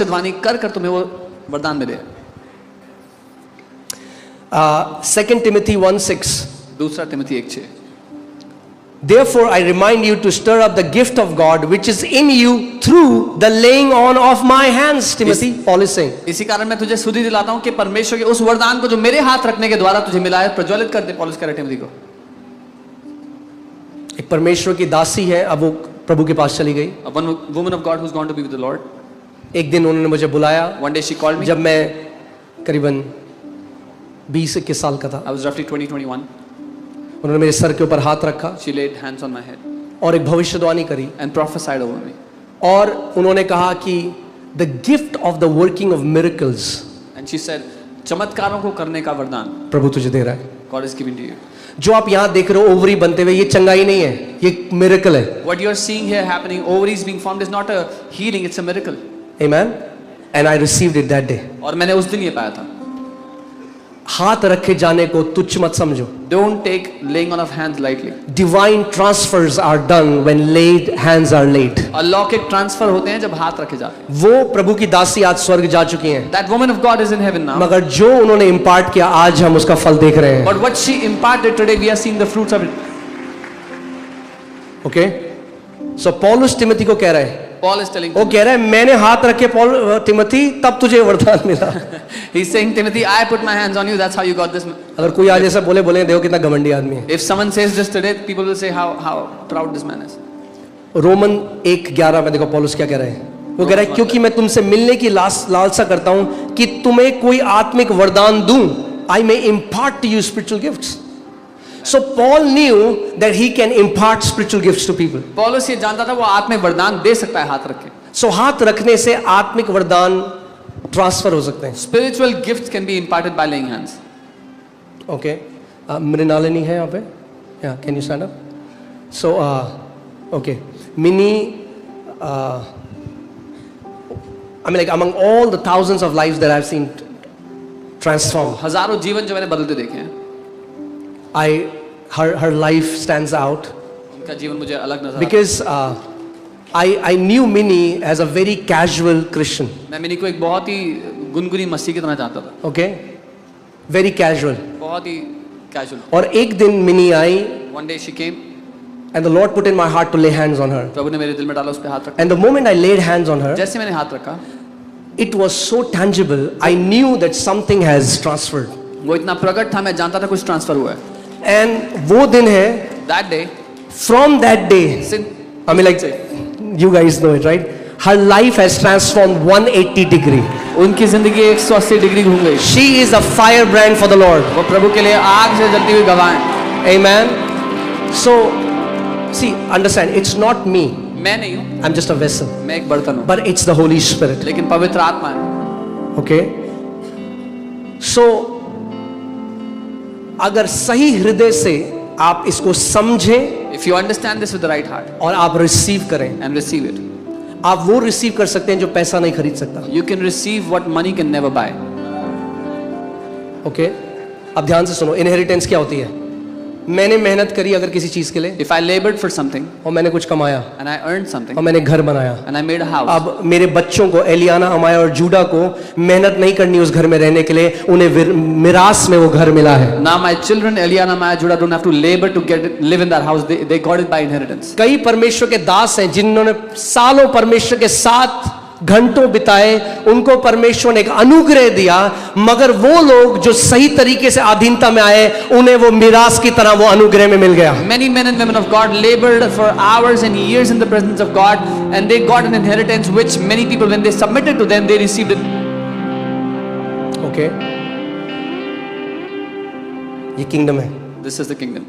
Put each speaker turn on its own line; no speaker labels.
भविष्यवाणी कर कर तुम्हें वो वरदान मिले।
2 Timothy 1:6.
दूसरा Timothy 1:6।
Therefore I remind you to stir up the gift of God which is in you through the laying on of my hands. Timothy, Paul is saying.
इसी कारण मैं तुझे सुधि दिलाता हूँ कि परमेश्वर के उस वरदान को जो मेरे हाथ रखने के द्वारा तुझे मिला है प्रज्वलित कर दे। पौलुस कह रहे टिमोथी को।
एक परमेश्वर की दासी है, अब वो प्रभु के पास चली गई।
A woman of God who's gone to be with the Lord.
एक दिन उन्होंने मुझे बुलाया।
One day she called me.
जब मैं करीबन 20-21 साल का था।
I was roughly 20-21.
उन्होंने मेरे सर के ऊपर हाथ रखा।
She laid hands on my head.
और एक भविष्यवाणी करी।
And prophesied over me.
और उन्होंने कहा कि the gift of the working of miracles.
And she said, चमत्कारों को करने का वरदान
प्रभु तुझे दे रहा है।
God is giving to you.
जो आप यहाँ देख रहे हो ओवरी बनते हुए, ये चंगाई नहीं है, ये मिरेकल है।
What you are seeing here happening, ovaries being formed, is not a healing, it's a miracle.
Amen. And I received it that day.
और मैंने उस दिन ये पाया था।
हाथ रखे जाने को तुच्छ मत समझो।
Don't take laying on of hands lightly.
Divine transfers are done when laid hands are laid.
अलौकिक ट्रांसफर होते हैं जब हाथ रखे जाते हैं।
वो प्रभु की दासी आज स्वर्ग जा चुकी हैं।
That woman of God is in heaven now.
मगर जो उन्होंने इम्पार्ट किया आज हम उसका फल देख रहे हैं।
But what she imparted today, we are seeing the fruits of it.
Okay? So Paulus Timothy को कह रहा है।
Paul is telling.
वो कह रहा है मैंने हाथ रखे तिमोथी तब तुझे वरदान मिला।
He's saying Timothy, I put my hands on you. That's how you got this.
अगर कोई आज ऐसा बोले देखो कितना घमंडी आदमी है।
If someone says this today, people will say how proud this man is.
Roman 1:11 में देखो पौलुस क्या कह रहा है। वो कह रहा है क्योंकि मैं तुमसे मिलने की लालसा करता हूं कि तुम्हें कोई आत्मिक वरदान दूं। I may impart to you spiritual gifts. So Paul knew that he can impart spiritual gifts to people.
पौलुस ये जानता था वो आत्मिक वरदान दे सकता है हाथ रख के।
So हाथ रखने से आत्मिक वरदान ट्रांसफर हो सकते हैं।
Spiritual gifts can be imparted by laying hands.
Okay. Mrinalini है यहाँ पे? Yeah, can you stand up? So okay. Mini I mean like among all the thousands of lives that I've seen transform.
हजारों जीवन जो मैंने बदलते देखे हैं।
Her life stands out
उनका जीवन मुझे अलग नजर
because I knew Minnie as a very casual Christian.
मैं मिनी को एक बहुत ही गुनगुनी मस्ती की तरह जानता था।
Okay, very casual.
बहुत ही casual.
और एक दिन Minnie I
One day she came.
and the Lord put in my heart to lay hands on her.
प्रभु ने मेरे दिल में डाला उस पे हाथ रखा।
And the moment I laid hands on her,
जैसे मैंने हाथ रखा,
it was so tangible. I knew that something has transferred.
वो इतना प्रकट था मैं जानता था कुछ ट्रांसफर हुआ है।
And वो दिन है
That day,
from that day, I mean like you guys know it, right? Her life has transformed 180 degree.
उनकी जिंदगी 180 डिग्री घूम गई।
She is a firebrand for the Lord.
वो प्रभु के लिए आग से जलती हुई गवाह है।
Amen. So, see, understand, it's not me.
मैं नहीं हूँ।
I'm just a vessel.
मैं एक बर्तन हूँ।
But it's the Holy Spirit.
लेकिन पवित्र आत्मा है।
Okay. So, अगर सही हृदय से आप इसको समझें,
If you understand this with the right heart,
और आप रिसीव करें,
and receive it,
आप वो रिसीव कर सकते हैं जो पैसा नहीं खरीद सकता।
you can receive what money can never buy.
Okay, अब ध्यान से सुनो, इनहेरिटेंस क्या होती है? मैंने मेहनत करी अगर किसी चीज के लिए,
If I labored for something
और मैंने कुछ कमाया,
and I earned something
और मैंने घर बनाया,
and I made a house,
अब मेरे बच्चों को, एलियाना, अमाया और जूडा को मेहनत नहीं करनी उस घर में रहने के लिए, उन्हें मिरास में वो घर मिला है।
now my children Eliana, Maya, Judah don't have to labor to live in that house. They got it by inheritance.
कई परमेश्वर के दास हैं जिन्होंने सालों परमेश्वर के साथ घंटों बिताए, उनको परमेश्वर ने एक अनुग्रह दिया, मगर वो लोग जो सही तरीके से अधीनता में आए, उन्हें वो मिरास की तरह वो अनुग्रह में मिल गया।
Many men and women of God labored for hours and years in the presence of God, and they got an inheritance which many people, when they submitted to them, they received it.
Okay, ये kingdom है।
This is the kingdom.